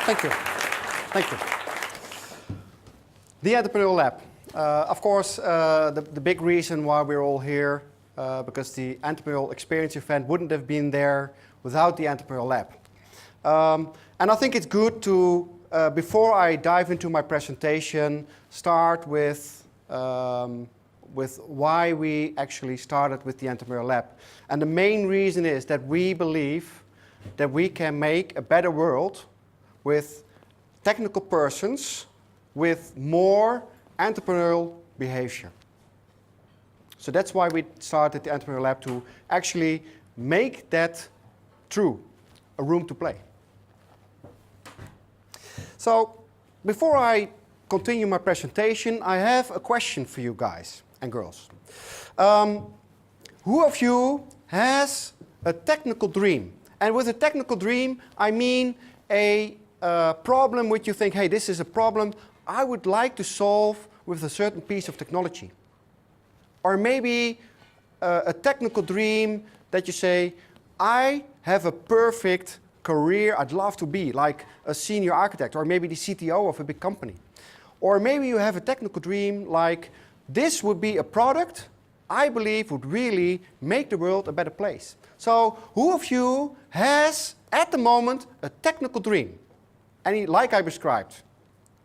Thank you. Thank you. The Entrepreneurial Lab. Of course, the big reason why we're all here, because the Entrepreneurial Experience event wouldn't have been there without the Entrepreneurial Lab. And I think it's good to, before I dive into my presentation, start with why we actually started with the Entrepreneurial Lab. And the main reason is that we believe that we can make a better world with technical persons with more entrepreneurial behavior. So that's why we started the Entrepreneurial Lab, to actually make that true, a room to play. So before I continue my presentation, I have a question for you guys and girls. Who of you has a technical dream? And with a technical dream, I mean a problem which you think, hey, this is a problem I would like to solve with a certain piece of technology. Or maybe a technical dream that you say, I have a perfect career I'd love to be, like a senior architect, or maybe the CTO of a big company. Or maybe you have a technical dream like, this would be a product I believe would really make the world a better place. So who of you has, at the moment, a technical dream? Any, like I described?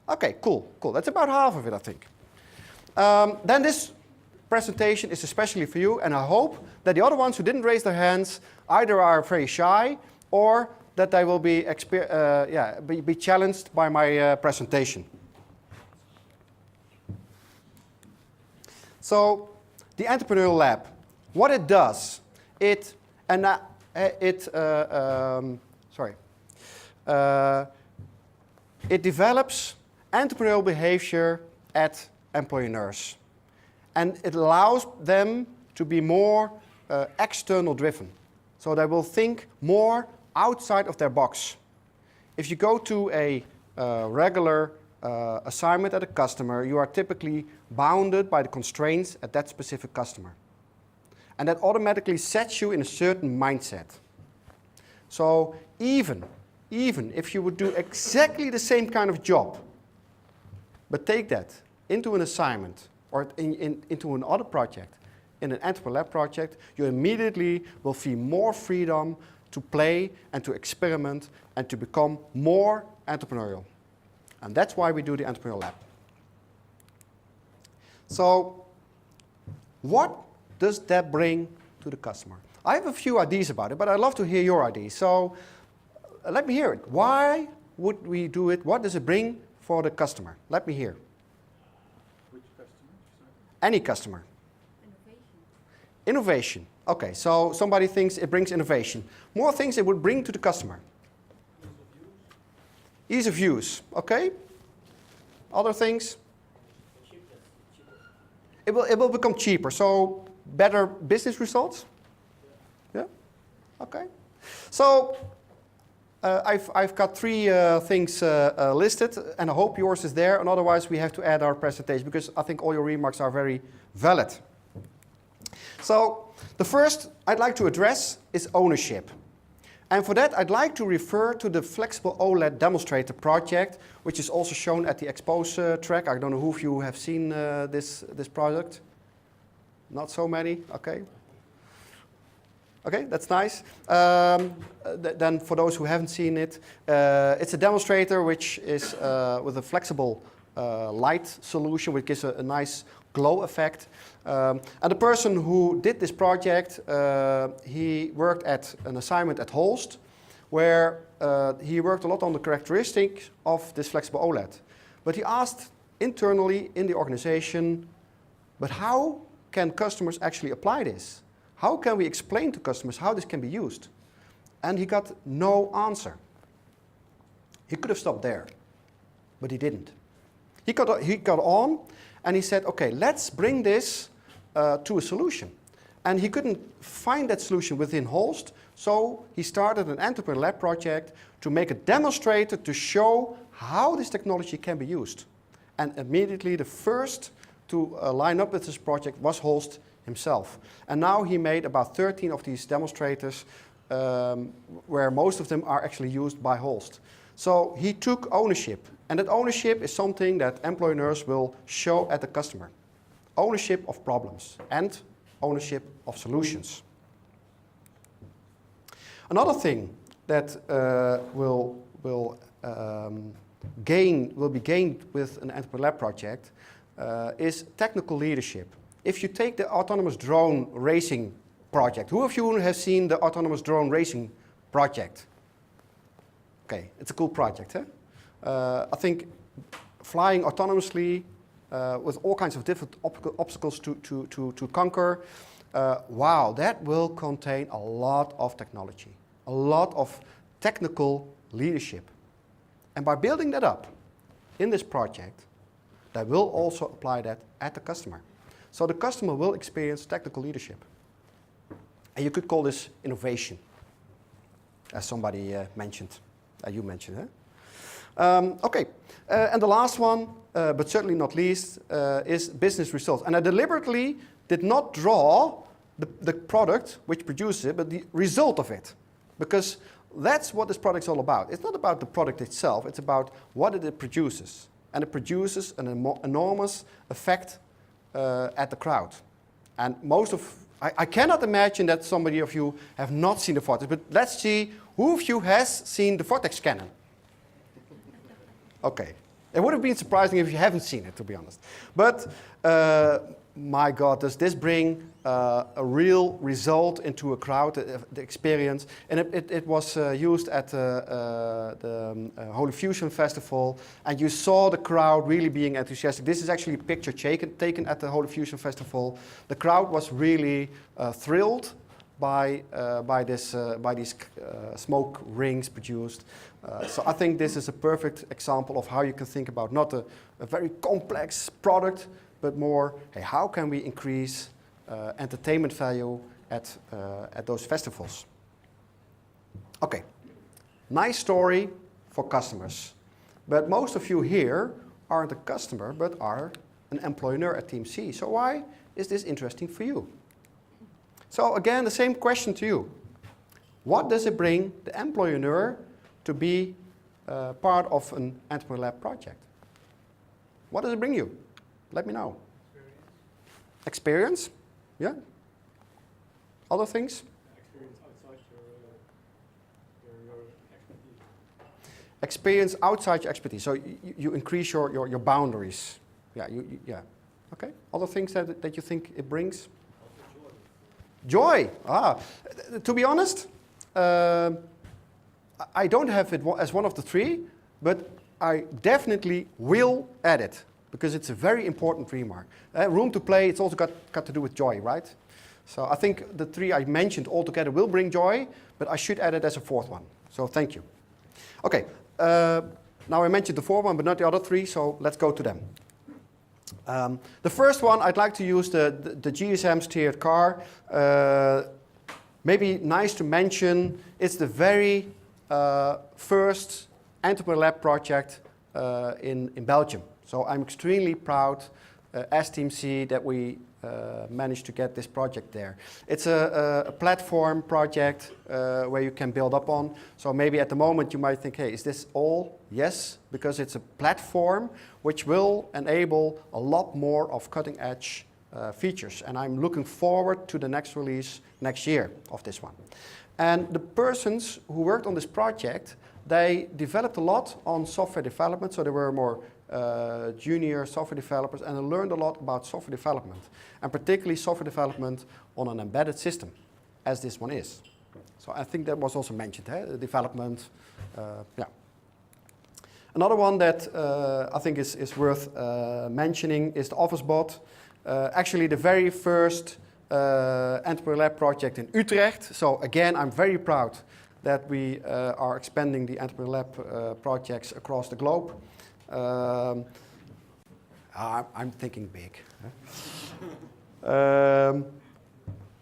Okay, cool. That's about half of it, I think. Then this presentation is especially for you, and I hope that the other ones who didn't raise their hands either are very shy or that they will be, be challenged by my presentation. So, the Entrepreneurial Lab, what it does, it develops entrepreneurial behavior at employers, and it allows them to be more external driven. So they will think more outside of their box. If you go to a regular assignment at a customer, you are typically bounded by the constraints at that specific customer. And that automatically sets you in a certain mindset. So even if you would do exactly the same kind of job, but take that into an assignment or into another project, in an Entrepreneurial Lab project, you immediately will feel more freedom to play and to experiment and to become more entrepreneurial. And that's why we do the Entrepreneurial Lab. So what does that bring to the customer? I have a few ideas about it, but I'd love to hear your ideas. So let me hear it. Why would we do it? What does it bring for the customer? Let me hear. Which customer? Sorry. Any customer. Innovation. Innovation. Okay, so somebody thinks it brings innovation. More things it would bring to the customer. Ease of use. Okay. Other things? It will become cheaper. So better business results? Yeah? Okay. So I've got three things listed, and I hope yours is there, and otherwise we have to add our presentation, because I think all your remarks are very valid. So the first I'd like to address is ownership. And for that, I'd like to refer to the Flexible OLED Demonstrator project, which is also shown at the Expose track. I don't know who of you have seen this product. Not so many, okay. Okay, that's nice. Then for those who haven't seen it, it's a demonstrator which is with a flexible light solution, which gives a nice glow effect. And the person who did this project, he worked at an assignment at Holst, where he worked a lot on the characteristics of this flexible OLED. But he asked internally in the organization, but how can customers actually apply this? How can we explain to customers how this can be used? And he got no answer. He could have stopped there, but he didn't. He got on, and he said, okay, let's bring this to a solution. And he couldn't find that solution within Holst, so he started an Entrepreneurial Lab project to make a demonstrator to show how this technology can be used. And immediately the first to line up with this project was Holst himself. And now he made about 13 of these demonstrators, where most of them are actually used by Holst. So he took ownership, and that ownership is something that employers will show at the customer. Ownership of problems and ownership of solutions. Another thing that will be gained with an Entrepreneurial Lab project is technical leadership. If you take the autonomous drone racing project, who of you have seen the autonomous drone racing project? Okay, it's a cool project, eh? I think flying autonomously with all kinds of different obstacles to conquer, wow, that will contain a lot of technology, a lot of technical leadership. And by building that up in this project, they will also apply that at the customer. So the customer will experience technical leadership. And you could call this innovation, as somebody mentioned, you mentioned, eh? Okay, and the last one, but certainly not least, is business results. And I deliberately did not draw the product which produces it, but the result of it. Because that's what this product is all about. It's not about the product itself, it's about what it produces. And it produces an enormous effect at the crowd. And I cannot imagine that somebody of you have not seen the Vortex, but let's see who of you has seen the Vortex cannon. Okay. It would have been surprising if you haven't seen it, to be honest. But my God, does this bring a real result into a crowd, the experience. And it was used at the Holy Fusion Festival, and you saw the crowd really being enthusiastic. This is actually a picture taken at the Holy Fusion Festival. The crowd was really thrilled by these smoke rings produced. So I think this is a perfect example of how you can think about not a very complex product, but more, hey, how can we increase entertainment value at those festivals? Okay, nice story for customers. But most of you here aren't a customer, but are an employer at Team C. So why is this interesting for you? So again, the same question to you. What does it bring the employer to be part of an Entrepreneurial Lab project? What does it bring you? Let me know. Experience? Yeah? Other things? Experience outside your expertise. Experience outside your expertise. So you increase your boundaries. Yeah, yeah. Okay. Other things that you think it brings? Joy. To be honest, I don't have it as one of the three, but I definitely will add it because it's a very important remark. Room to play, it's also got to do with joy, right? So I think the three I mentioned all together will bring joy, but I should add it as a fourth one. So thank you. Okay, now I mentioned the fourth one, but not the other three, so let's go to them. The first one, I'd like to use the GSM steered car. Maybe nice to mention, it's the very first Entrepreneurial Lab project in Belgium. So I'm extremely proud as Team C that we managed to get this project there. It's a platform project where you can build up on. So maybe at the moment you might think, hey, is this all? Yes, because it's a platform which will enable a lot more of cutting edge features. And I'm looking forward to the next release next year of this one. And the persons who worked on this project, they developed a lot on software development. So they were more junior software developers, and I learned a lot about software development, and particularly software development on an embedded system, as this one is. So I think that was also mentioned, the development. Yeah. Another one that I think is worth mentioning is the Office Bot. Actually, the very first Entrepreneurial Lab project in Utrecht. So again, I'm very proud that we are expanding the Entrepreneurial Lab projects across the globe. I'm thinking big.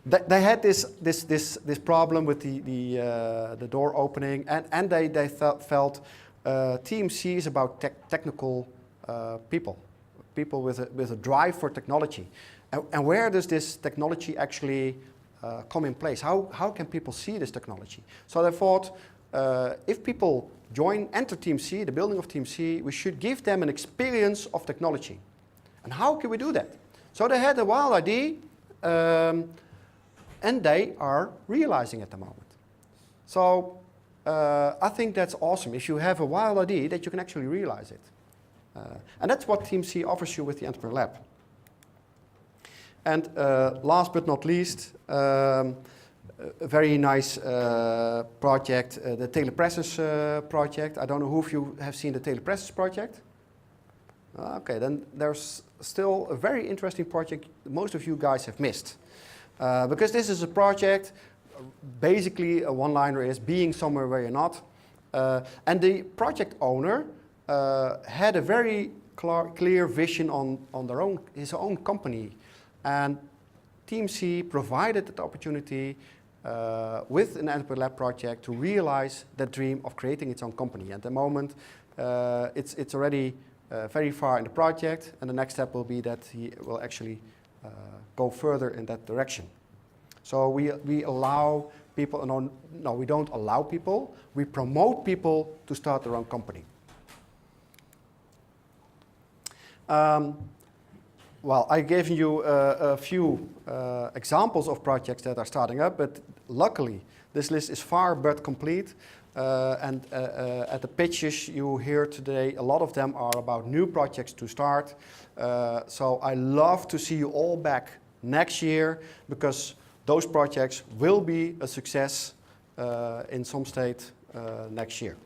They had this problem with the door opening, and they felt Team C is about technical people with a drive for technology. And where does this technology actually come in place? How can people see this technology? So they thought, if people enter Team C, the building of Team C, we should give them an experience of technology. And how can we do that? So they had a wild idea, and they are realizing at the moment. So I think that's awesome. If you have a wild idea, that you can actually realize it. And that's what Team C offers you with the Entrepreneurial Lab. And last but not least, a very nice project, the Telepresence Project. I don't know who of you have seen the Telepresence Project. Okay, then there's still a very interesting project most of you guys have missed. Because this is a project, basically a one-liner is being somewhere where you're not. And the project owner had a very clear vision on his own company. And Team C provided the opportunity with an Entrepreneurial Lab project to realize that dream of creating its own company. At the moment, it's already very far in the project, and the next step will be that he will actually go further in that direction. So we allow people, no, we don't allow people, we promote people to start their own company. Well, I gave you a few examples of projects that are starting up, but luckily this list is far but complete. And at the pitches you hear today, a lot of them are about new projects to start. So I love to see you all back next year, because those projects will be a success in some state next year.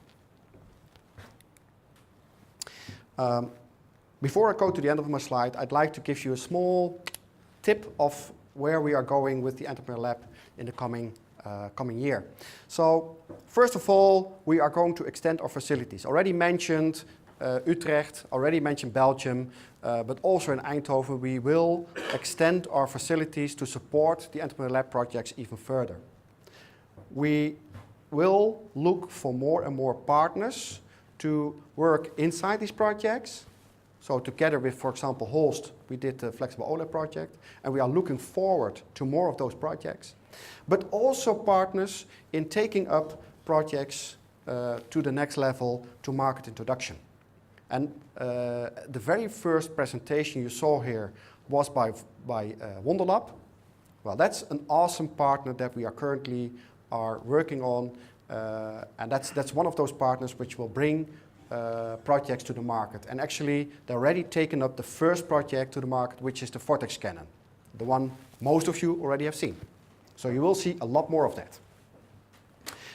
Before I go to the end of my slide, I'd like to give you a small tip of where we are going with the Entrepreneurial Lab in the coming year. So, first of all, we are going to extend our facilities. Already mentioned Utrecht, already mentioned Belgium, but also in Eindhoven we will extend our facilities to support the Entrepreneurial Lab projects even further. We will look for more and more partners to work inside these projects. So together with, for example, Holst, we did the Flexible OLED project, and we are looking forward to more of those projects. But also partners in taking up projects to the next level to market introduction. And the very first presentation you saw here was by Wonderlab. Well, that's an awesome partner that we are currently working on, and that's one of those partners which will bring projects to the market. And actually, they're already taken up the first project to the market, which is the Vortex Cannon, the one most of you already have seen. So you will see a lot more of that.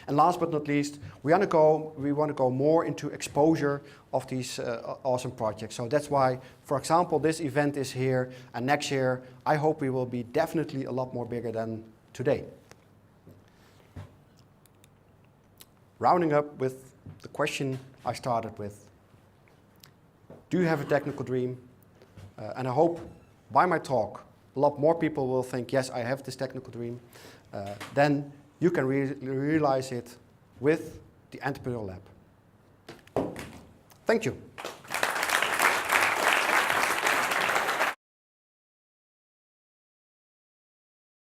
And last but not least, we want to go more into exposure of these awesome projects. So that's why, for example, this event is here, and next year I hope we will be definitely a lot more bigger than today. Rounding up with the question I started with. Do you have a technical dream? And I hope by my talk, a lot more people will think, yes, I have this technical dream. Then you can realize it with the Entrepreneurial Lab. Thank you.